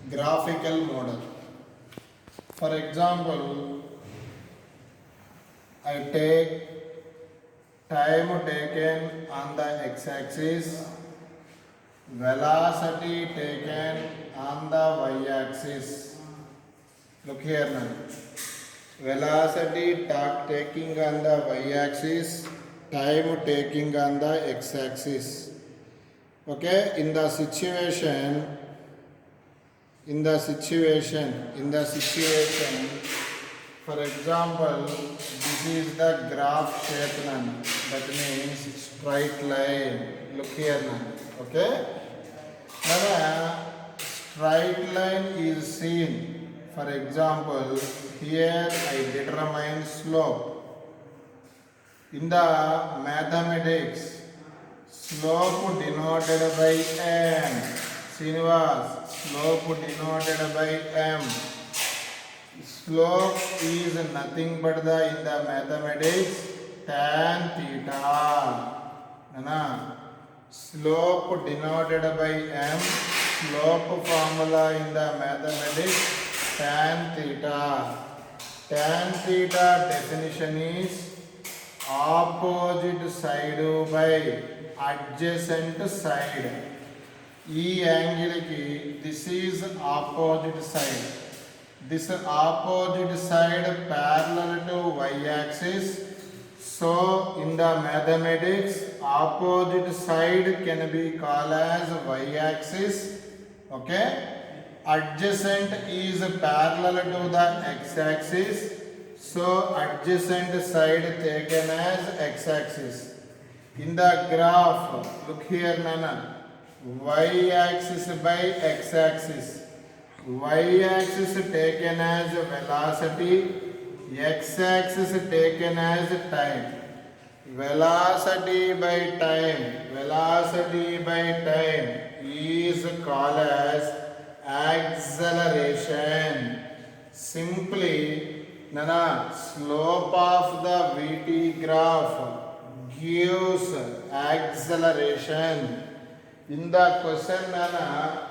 graphical model. For example, I take time taken on the x-axis, velocity taken on the y-axis. Look here now. Velocity taking on the y-axis, time taking on the x-axis. Okay, in the situation, for example, this is the graph shape now. That means straight line. Look here now. Okay. Now, straight line is seen. For example, here I determine slope. In the mathematics, slope denoted by m. Srinivas, slope denoted by m. Slope is nothing but in the mathematics tan theta. Nana. Slope denoted by m. Slope formula in the mathematics tan theta. Tan theta definition is opposite side by adjacent side. E angle ki this is opposite side. This opposite side parallel to y-axis. So in the mathematics, opposite side can be called as y-axis. Okay. Adjacent is parallel to the x-axis. So adjacent side taken as x-axis. In the graph, look here Nana. Y-axis by x-axis. Y-axis taken as velocity, x-axis taken as time. Velocity by time is called as acceleration. Simply, Nana, slope of the VT graph gives acceleration. In the question, Nana,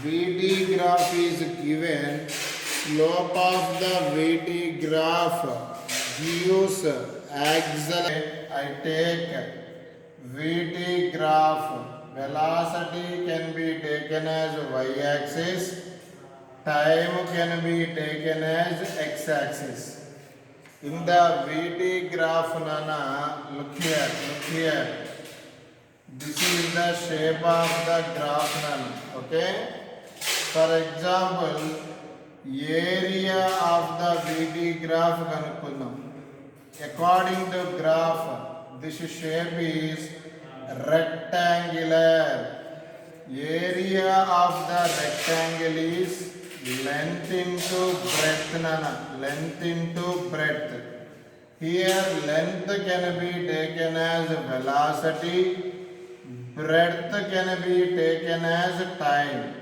VT graph is given, slope of the VT graph gives acceleration. I take VT graph, velocity can be taken as y-axis, time can be taken as x-axis. In the VT graph, Nana, look here. This is the shape of the graph, Nana. Okay. For example, area of the VT graph kanukkundam. According to graph, this shape is rectangular. Area of the rectangle is length into breadth, Nana. Length into breadth. Here length can be taken as velocity, breadth can be taken as time.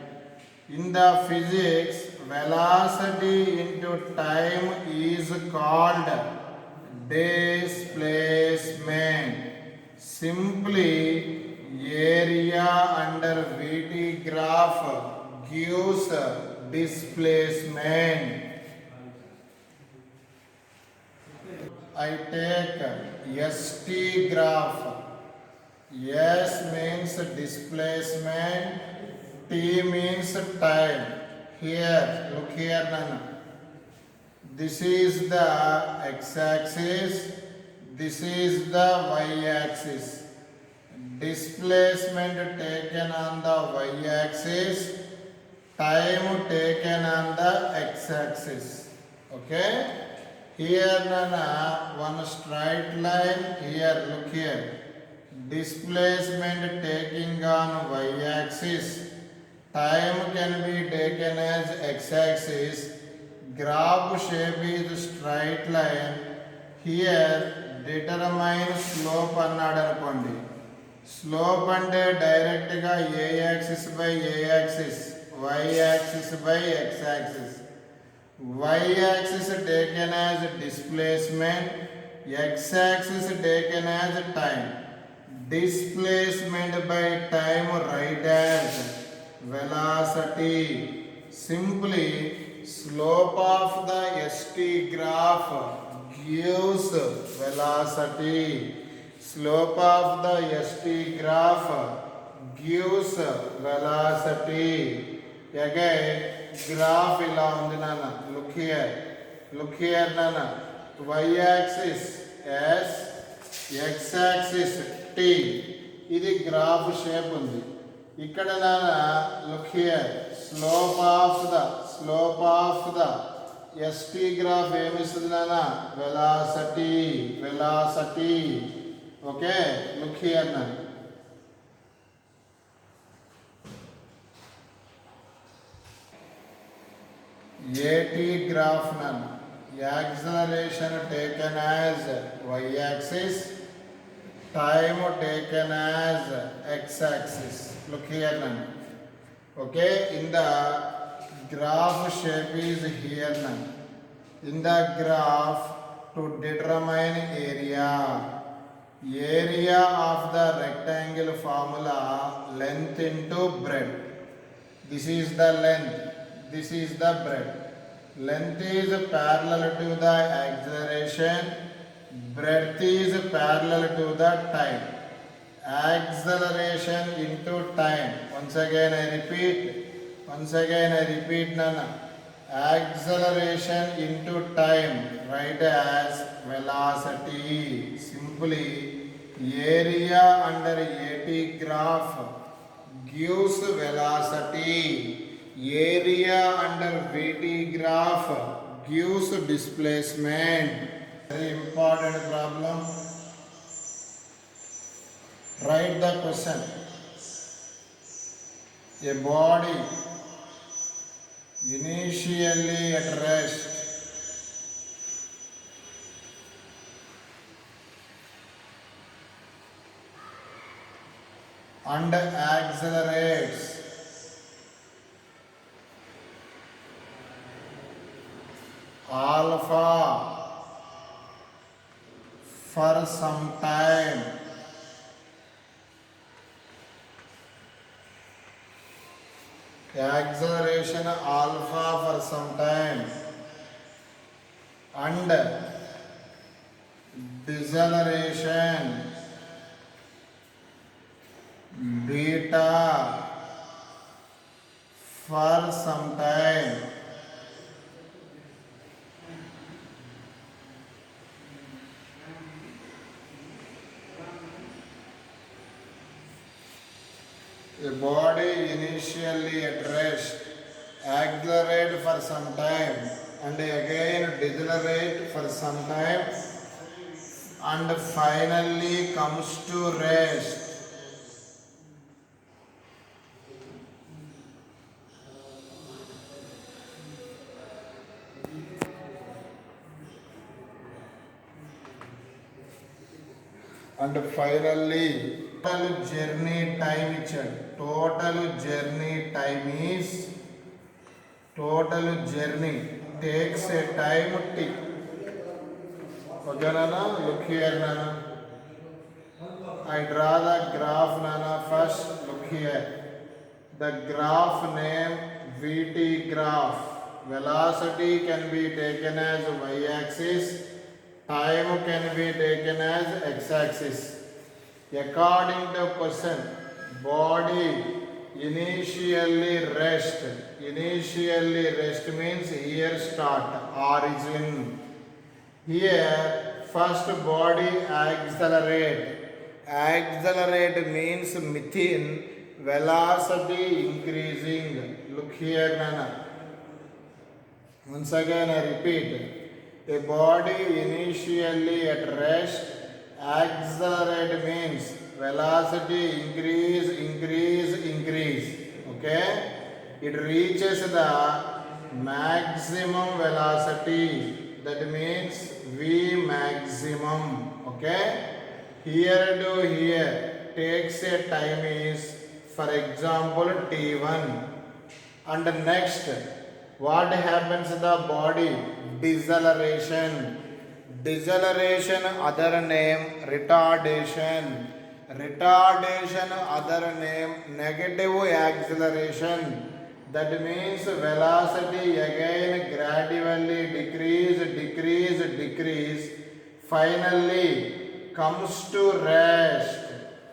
In the physics, velocity into time is called displacement. Simply, area under VT graph gives displacement. I take ST graph. S means displacement, T means time. Here, look here, Nana. This is the x-axis, this is the y-axis. Displacement taken on the y-axis, time taken on the x-axis. Okay? Here, Nana, one straight line. Here, look here. Displacement taking on y-axis, time can be taken as x-axis, graph shape is straight line. Here determine slope annadu anukondi. Slope ante direct ga a axis by a axis, y axis by x axis. Y axis taken as displacement, x axis taken as time. Displacement by time write as velocity. Simply, slope of the st graph gives velocity. Slope of the st graph gives velocity. Again, graph ila undi nana. Look here nana. Y axis s, x axis t. ఇది graph shape ఉంది. ఇక్కడ నానా look here, slope of the st graph ఏమిస్తుంది నానా? Velocity. Okay, look here నానా. AT graph none. Acceleration taken as y-axis, time taken as x-axis. Look here none. Okay, in the graph shape is here none. In the graph, to determine area of the rectangle formula, length into breadth. This is the length. This is the breadth. Length is parallel to the acceleration. Breadth is parallel to the time. Acceleration into time. Once again I repeat nana. Acceleration into time, write as velocity. Simply, area under AT graph gives velocity. Area under VT graph gives displacement. Very important problem. Write the question. A body initially at rest and accelerates alpha for some time. Acceleration alpha for some time and deceleration beta for some time. A body initially at rest, accelerate for some time and again decelerate for some time and finally comes to rest. And finally, total journey time ichadu. Total journey takes a time t. Okay nana, look here nana. I draw the graph nana first. Look here. The graph name VT graph. Velocity can be taken as y-axis. Time can be taken as x-axis. According to question, body initially rest. Initially rest means here start, origin. Here first body accelerate. Accelerate means within velocity increasing. Look here nana. Once again I repeat. A body initially at rest, accelerate means velocity increase. Okay? It reaches the maximum velocity. That means V maximum. Okay? Here to here takes a time is, for example, T1. And next, what happens to the body? Deceleration. Deceleration other name retardation. Retardation other name negative acceleration. That means velocity again gradually decrease, finally comes to rest.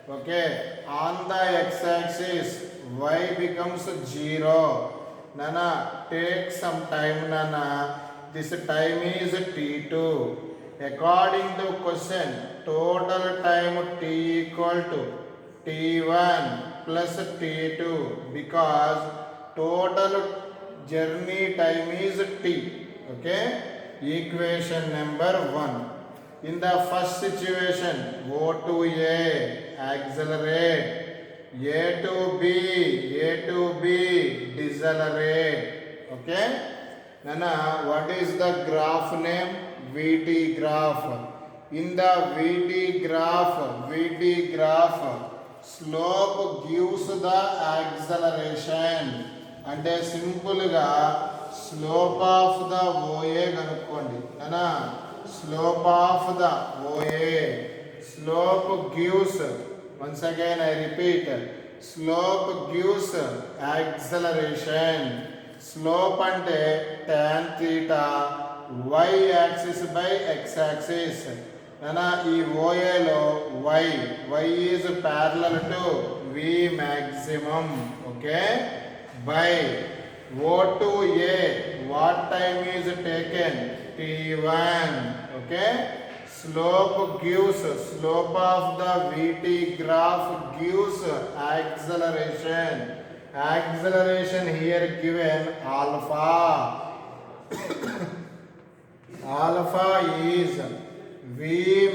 Okay, on the x-axis y becomes 0. Nana, take some time, Nana. This time is t2. According to question, total time t equal to t1 plus t2 because total journey time is t. Okay, equation number 1. In the first situation, O to A, accelerate, A to B, decelerate. Okay, Nana, what is the graph name? VT graph. In the VT graph, slope gives the acceleration. అంటే సింపుల్గా slope of the OA కనుక్కోండి. Nana, slope of the OA. Slope gives, once again I repeat, slope gives acceleration. Slope ante tan theta, y axis by x axis. Nana, ee OA lo y is parallel to V maximum. Okay, by O to A, what time is taken? T1. Okay, slope of the VT graph gives acceleration here given alpha. Alpha is V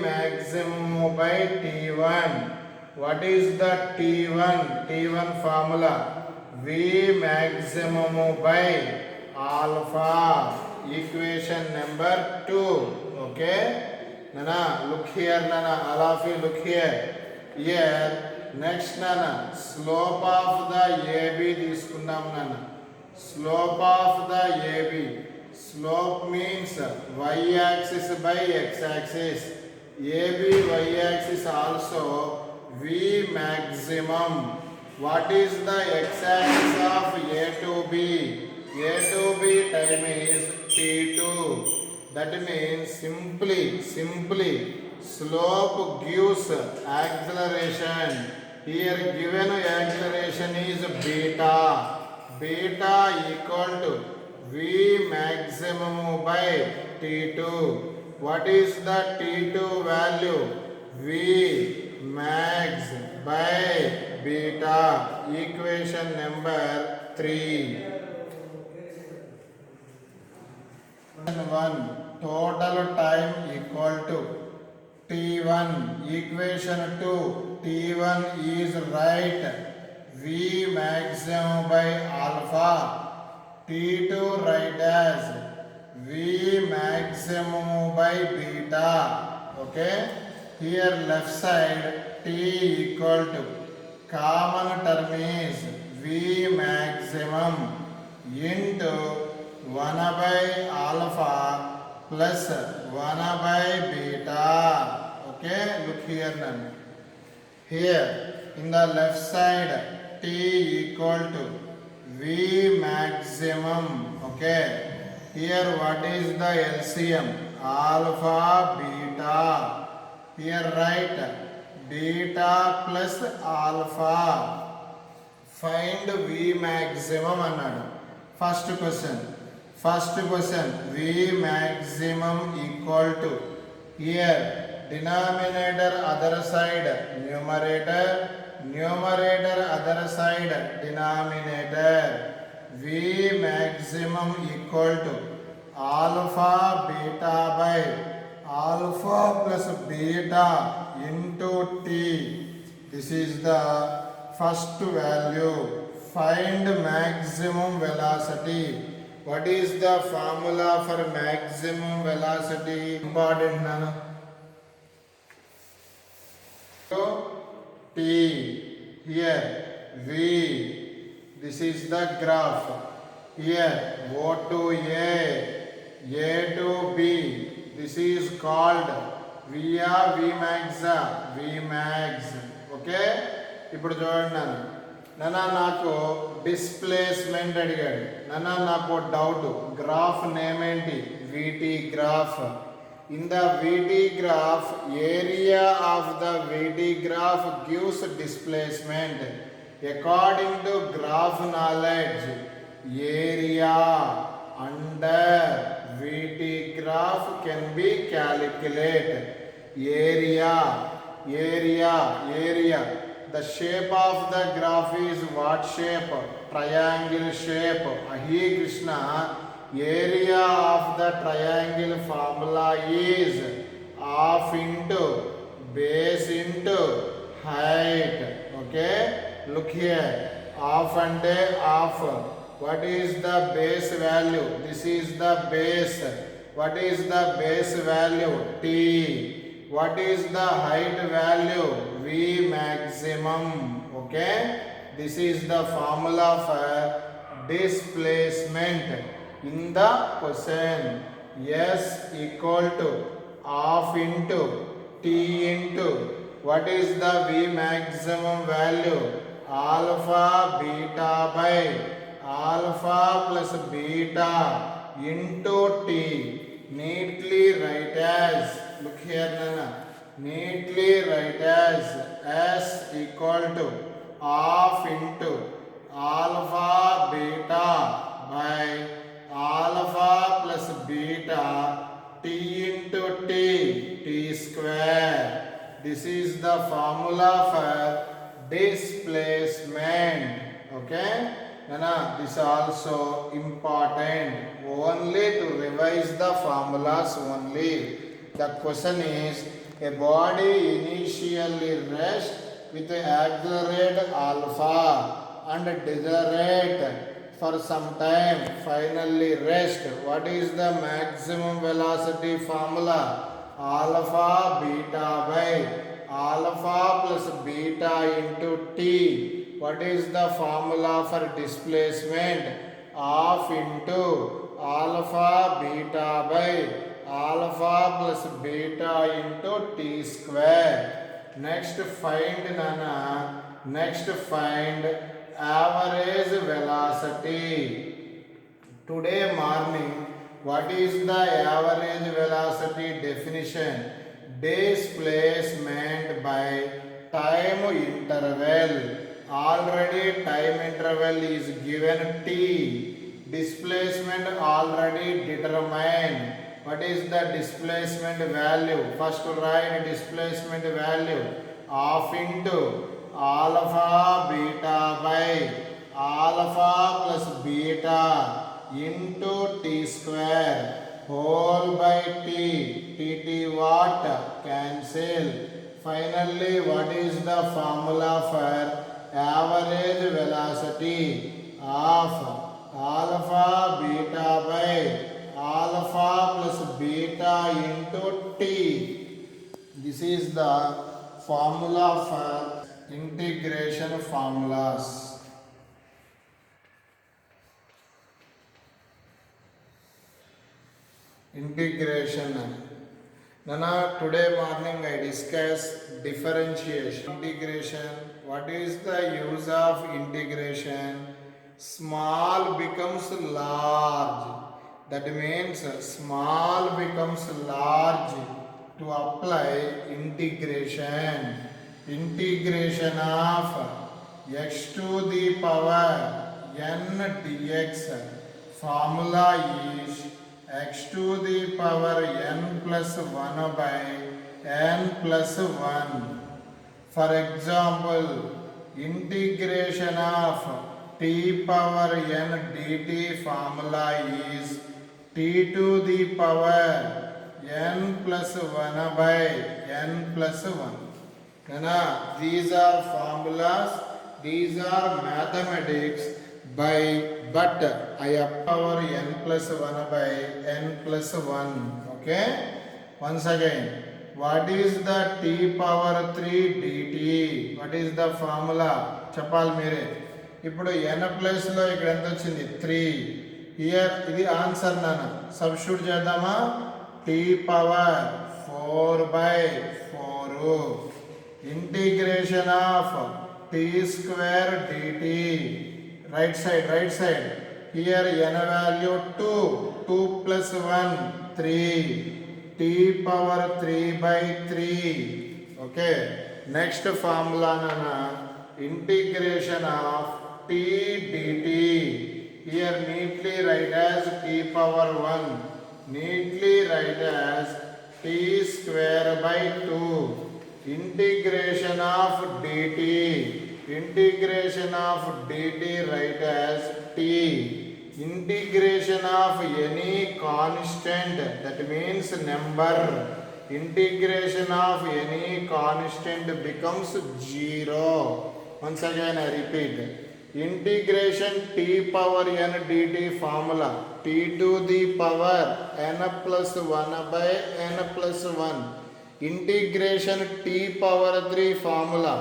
maximum by T1. What is the T1 formula? V maximum by alpha. Equation number 2. Okay, Nana, look here, Nana, all of you look here. Here, next, Nana, slope of the AB తీసుకుందాం, Nana. Slope of the AB. Slope means y axis by x axis. AB y axis also V maximum. What is the x axis of A to B? A to B time is T2. That means simply slope gives acceleration. Here given acceleration is beta equal to V maximum by T2. What is the T2 value? V max by beta. Equation number 3. 1. Total time equal to T1. Equation 2. T1 is right. V maximum by alpha. T2 right as V maximum by beta. Okay. Here left side T equal to common term is V maximum into 1 by alpha plus 1 by beta. Okay, look here now. Here in the left side T equal to V maximum. Okay, here what is the LCM? Alpha beta. Here write beta plus alpha. Find V maximum అన్నాడు. First question V maximum equal to, here denominator other side numerator other side denominator. V maximum equal to alpha beta by alpha plus beta into T. This is the first value. Find maximum velocity. What is the formula for maximum velocity? Important, Nana. So T. Here V. This is the graph. Here O to A to B. This is called V max. Okay. ఇప్పుడు చూడండి, నానా నాకు displacement అడిగాడు. నానా నాకు doubt, graph name ఏంటి? విటి graph. In the VT graph, area of the VT graph gives displacement. According to graph knowledge, area under VT graph can be calculated. Area. The shape of the graph is what shape? Triangle shape. Ahi Krishna. Area of the triangle formula is half into base into height. Okay, look here, half and half. What is the base value? This is the base. What is the base value? T. What is the height value? V maximum. Okay, this is the formula for displacement. In the question, S equal to half into T into what is the V maximum value? Alpha beta by alpha plus beta into T. Neatly write as, look here Nana, neatly write as S equal to half into alpha beta by alpha plus beta T into T square. This is the formula for displacement. Okay, Nana, this also important, only to revise the formulas only. The question is, a body initially rests with accelerate alpha and decelerate for some time, finally rest. What is the maximum velocity formula? Alpha beta by alpha plus beta into T. What is the formula for displacement? Half into alpha beta by alpha plus beta into T square. Next find Nana, next find average velocity. Today morning, what is the average velocity definition? Displacement by time interval. Already time interval is given T. Displacement already determined. What is the displacement value? First write displacement value. Half into alpha beta by alpha plus beta into T square whole by T what? Cancel. Finally, what is the formula for average velocity? Of alpha beta by alpha plus beta into T. This is the formula for integration formulas. Integration. Nana, today morning I discussed differentiation. Integration. What is the use of integration? Small becomes large. That means small becomes large to apply integration. Integration of x to the power n dx. Formula is x to the power n plus 1 by n plus 1. For example, integration of t power n dt formula is t to the power n plus 1 by n plus 1. Nana, these are formulas, these are mathematics but I have power n plus 1 by n plus 1. Okay, once again, what is the t power 3 dt? What is the formula? చెప్పాలి మీరే. ఇప్పుడు n plus లో ఇక్కడ ఎంత వచ్చింది? 3. Here ఇది answer నాన్న. Substitute చేద్దామా? t power 4 by 4 integration of t t square dt. Right side. Here n value 2. 2 plus 1, 3. T power 3 by 3. Okay. Next formula nana integration of t dt. Here neatly write as t power 1. Neatly write as t square by 2. Integration of dt. Integration of dt write as t. Integration of any constant, that means number. Integration of any constant becomes 0. Once again I repeat. Integration t power n dt formula. T to the power n plus 1 by n plus 1. Integration t power 3 formula.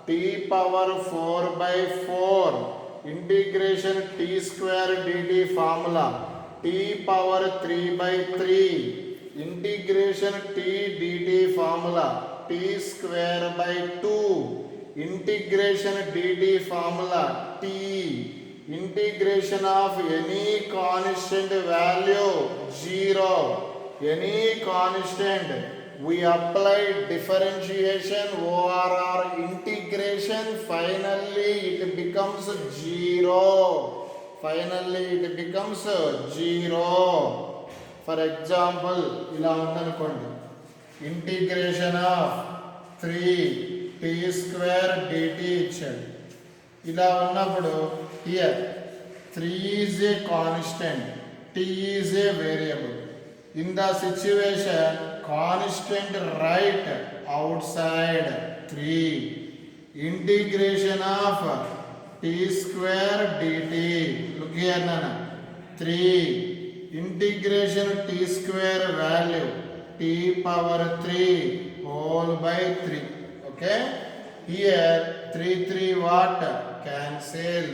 T power 4 by 4. Integration t square dt formula. T power 3 by 3. Integration t dt formula. T square by 2. Integration dt formula. T. Integration of any constant value 0. Any constant. We apply differentiation over integration. Finally it becomes 0. Finally it becomes 0. For example, ఇలా ఉందనుకోండి. Integration of 3 t square dt ఇచ్చాడు. ఇలా ఉన్నప్పుడు here 3 is a constant, t is a variable. In the situation, constant right outside 3. Integration of t square dt. Look here nana. 3. Integration t square value t power 3 whole by 3. Okay. Here 3 what? Cancel.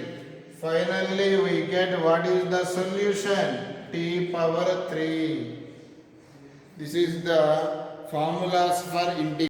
Finally we get what is the solution? T power 3. This is the formulas for integration.